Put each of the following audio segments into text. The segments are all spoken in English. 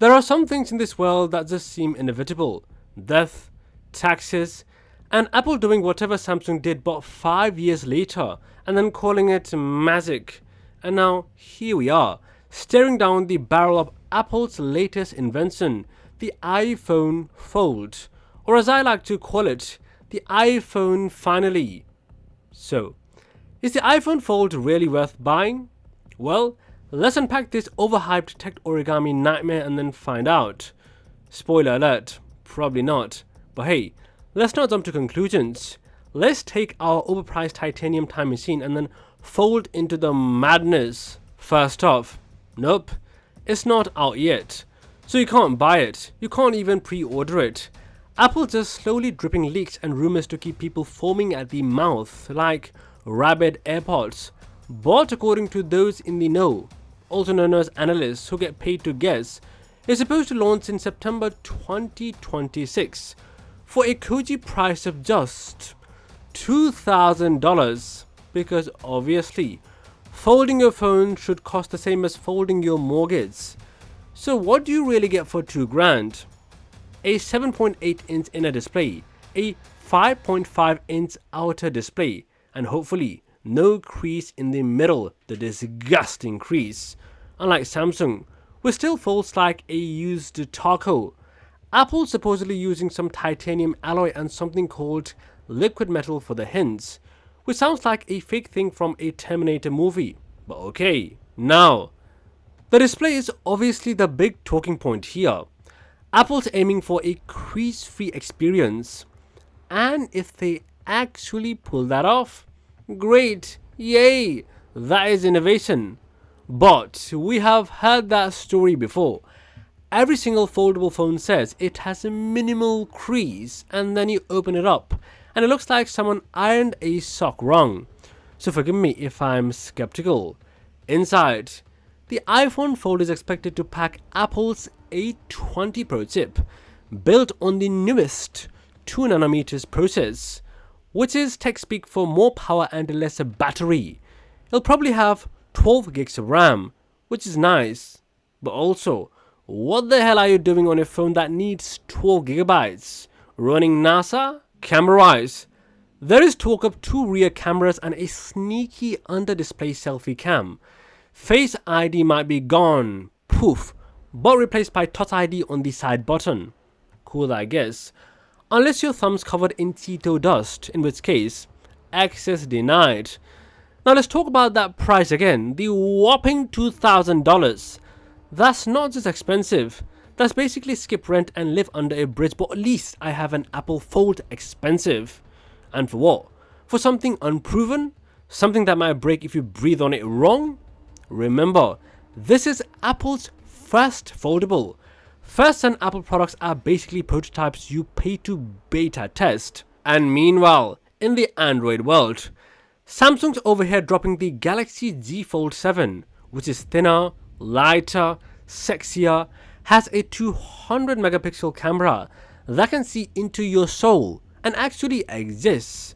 There are some things in this world that just seem inevitable. Death, taxes, and Apple doing whatever Samsung did but 5 years later and then calling it magic. And now here we are, staring down the barrel of Apple's latest invention, the iPhone Fold, or as I like to call it, the iPhone finally. So, is the iPhone Fold really worth buying? Well, let's unpack this overhyped tech origami nightmare and then find out. Spoiler alert, probably not. But hey, let's not jump to conclusions. Let's take our overpriced titanium time machine and then fold into the madness. First off, nope, it's not out yet. So you can't buy it, you can't even pre-order it. Apple just slowly dripping leaks and rumors to keep people foaming at the mouth like rabid AirPods. But according to those in the know, also known as analysts who get paid to guess, is supposed to launch in September 2026 for a cozy price of just $2,000, because obviously folding your phone should cost the same as folding your mortgage. So what do you really get for $2,000? A 7.8-inch inner display, a 5.5-inch outer display, and hopefully no crease in the middle, the disgusting crease. Unlike Samsung, which still folds like a used taco, Apple's supposedly using some titanium alloy and something called liquid metal for the hinge, which sounds like a fake thing from a Terminator movie. But okay, now, the display is obviously the big talking point here. Apple's aiming for a crease-free experience, and if they actually pull that off, great, yay, that is innovation. But we have heard that story before. Every single foldable phone says it has a minimal crease, and then you open it up and it looks like someone ironed a sock wrong. So forgive me if I'm skeptical. Inside, the iPhone Fold is expected to pack Apple's A20 Pro chip, built on the newest 2nm process, which is tech speak for more power and lesser battery. It'll probably have 12 gigs of RAM, which is nice, but also, what the hell are you doing on a phone that needs 12 gigabytes? Running NASA? Camera-wise, there is talk of 2 rear cameras and a sneaky under-display selfie cam. Face ID might be gone, poof, but replaced by Touch ID on the side button. Cool, I guess. Unless your thumb's covered in Cheeto dust, in which case, access denied. Now let's talk about that price again, the whopping $2,000. That's not just expensive, that's basically skip rent and live under a bridge, but at least I have an Apple Fold expensive. And for what? For something unproven? Something that might break if you breathe on it wrong? Remember, this is Apple's first foldable. First-gen Apple products are basically prototypes you pay to beta test. And meanwhile, in the Android world, Samsung's over here dropping the Galaxy Z Fold 7, which is thinner, lighter, sexier, has a 200 megapixel camera that can see into your soul and actually exists.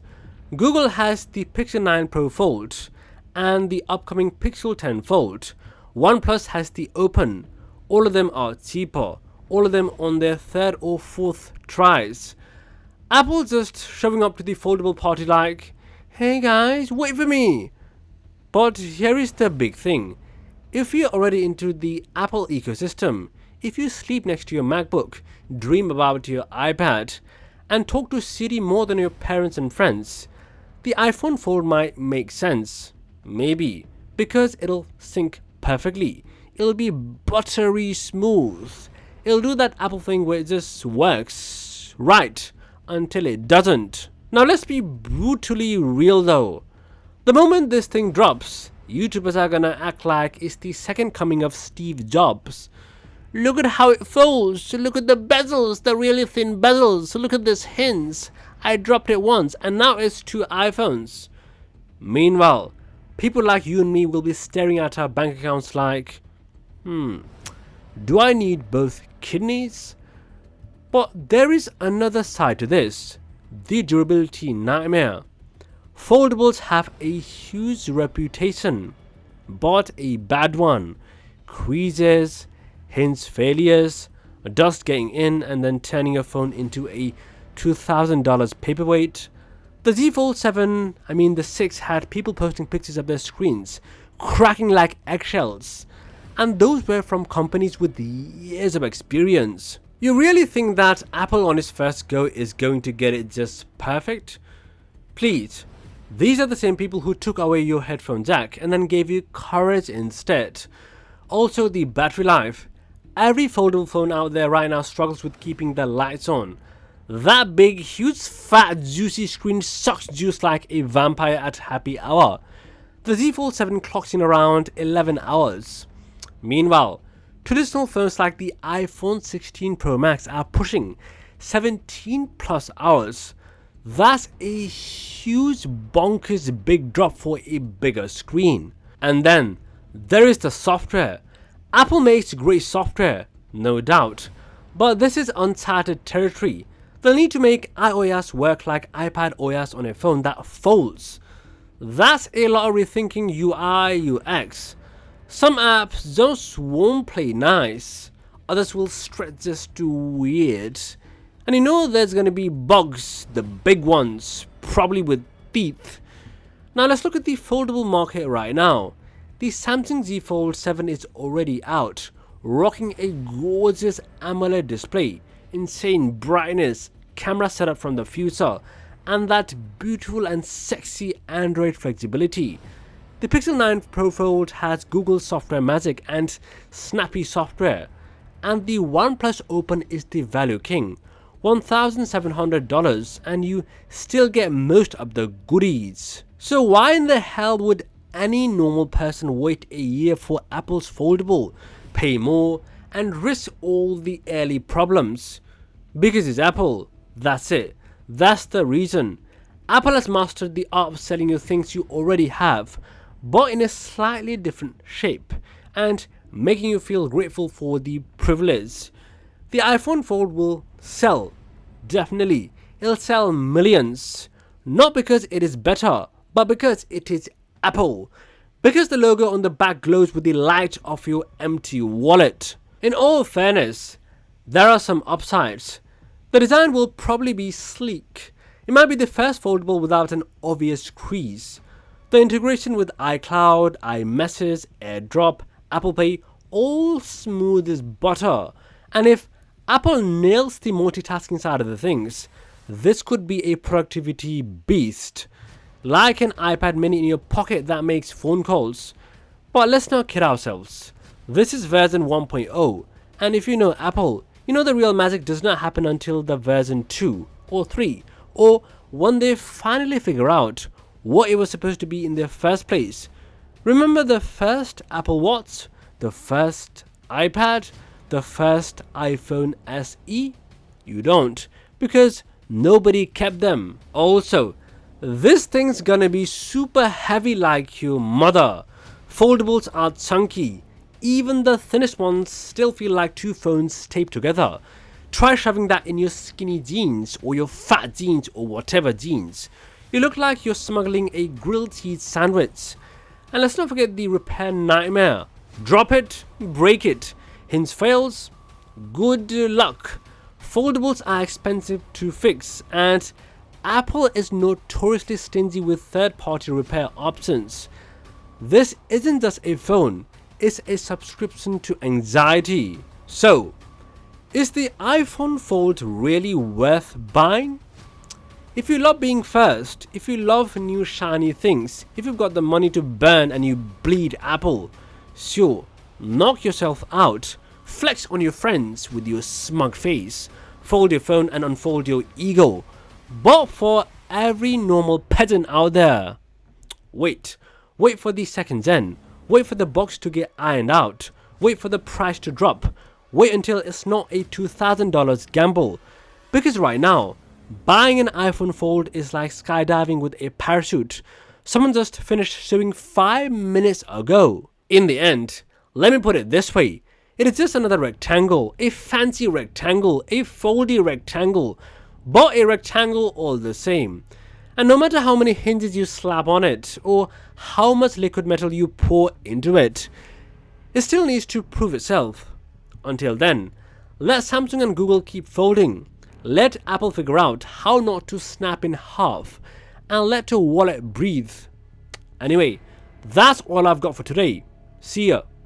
Google has the Pixel 9 Pro Fold and the upcoming Pixel 10 Fold. OnePlus has the Open. All of them are cheaper, all of them on their 3rd or 4th tries. Apple just showing up to the foldable party like, hey guys, wait for me. But here is the big thing. If you're already into the Apple ecosystem, if you sleep next to your MacBook, dream about your iPad, and talk to Siri more than your parents and friends, the iPhone Fold might make sense. Maybe, because it'll sync perfectly. It'll be buttery smooth. It'll do that Apple thing where it just works right until it doesn't. Now let's be brutally real though. The moment this thing drops, YouTubers are gonna act like it's the second coming of Steve Jobs. Look at how it folds, look at the bezels, the really thin bezels, look at this hinge. I dropped it once and now it's 2 iPhones. Meanwhile, people like you and me will be staring at our bank accounts like, do I need both kidneys? But there is another side to this, the durability nightmare. Foldables have a huge reputation, but a bad one. Creases, hinge failures, dust getting in and then turning your phone into a $2,000 paperweight. The Z Fold 7, the 6 had people posting pictures of their screens cracking like eggshells, and those were from companies with years of experience. You really think that Apple on its first go is going to get it just perfect? Please, these are the same people who took away your headphone jack and then gave you courage instead. Also, the battery life. Every foldable phone out there right now struggles with keeping the lights on. That big, huge, fat, juicy screen sucks juice like a vampire at happy hour. The Z Fold 7 clocks in around 11 hours. Meanwhile, traditional phones like the iPhone 16 Pro Max are pushing 17 plus hours. That's a huge bonkers big drop for a bigger screen. And then there is the software. Apple makes great software, no doubt, but this is uncharted territory. They'll need to make iOS work like iPad OS on a phone that folds. That's a lot of rethinking UI UX. Some apps just won't play nice, others will stretch just too weird. And you know there's gonna be bugs, the big ones, probably with teeth. Now let's look at the foldable market right now. The Samsung Z Fold 7 is already out, rocking a gorgeous AMOLED display, insane brightness, camera setup from the future, and that beautiful and sexy Android flexibility. The Pixel 9 Pro Fold has Google software magic and snappy software, and the OnePlus Open is the value king, $1,700, and you still get most of the goodies. So why in the hell would any normal person wait a year for Apple's foldable, pay more, and risk all the early problems? Because it's Apple, that's it. That's the reason. Apple has mastered the art of selling you things you already have, but in a slightly different shape, and making you feel grateful for the privilege. The iPhone Fold will sell, definitely. It'll sell millions, not because it is better, but because it is Apple. Because the logo on the back glows with the light of your empty wallet. In all fairness, there are some upsides. The design will probably be sleek. It might be the first foldable without an obvious crease. The integration with iCloud, iMessage, AirDrop, Apple Pay, all smooth as butter. And if Apple nails the multitasking side of the things, this could be a productivity beast. Like an iPad mini in your pocket that makes phone calls. But let's not kid ourselves. This is version 1.0, and if you know Apple, you know the real magic does not happen until the version 2 or 3, or when they finally figure out what it was supposed to be in the first place. Remember the first Apple Watch, the first iPad, the first iPhone SE? You don't, because nobody kept them. Also, this thing's gonna be super heavy like your mother. Foldables are chunky. Even the thinnest ones still feel like two phones taped together. Try shoving that in your skinny jeans or your fat jeans or whatever jeans. You look like you're smuggling a grilled cheese sandwich. And let's not forget the repair nightmare. Drop it, break it. Hinge fails, good luck. Foldables are expensive to fix, and Apple is notoriously stingy with third-party repair options. This isn't just a phone, it's a subscription to anxiety. So, is the iPhone Fold really worth buying? If you love being first, if you love new shiny things, if you've got the money to burn and you bleed Apple, sure, knock yourself out, flex on your friends with your smug face, fold your phone and unfold your ego. But for every normal pedant out there, wait for the second gen, wait for the box to get ironed out, wait for the price to drop, wait until it's not a $2,000 gamble. Because right now, buying an iPhone Fold is like skydiving with a parachute. Someone just finished showing 5 minutes ago. In the end, let me put it this way. It is just another rectangle, a fancy rectangle, a foldy rectangle, but a rectangle all the same. And no matter how many hinges you slap on it, or how much liquid metal you pour into it, it still needs to prove itself. Until then, let Samsung and Google keep folding. Let Apple figure out how not to snap in half. And let your wallet breathe. Anyway, that's all I've got for today. See ya.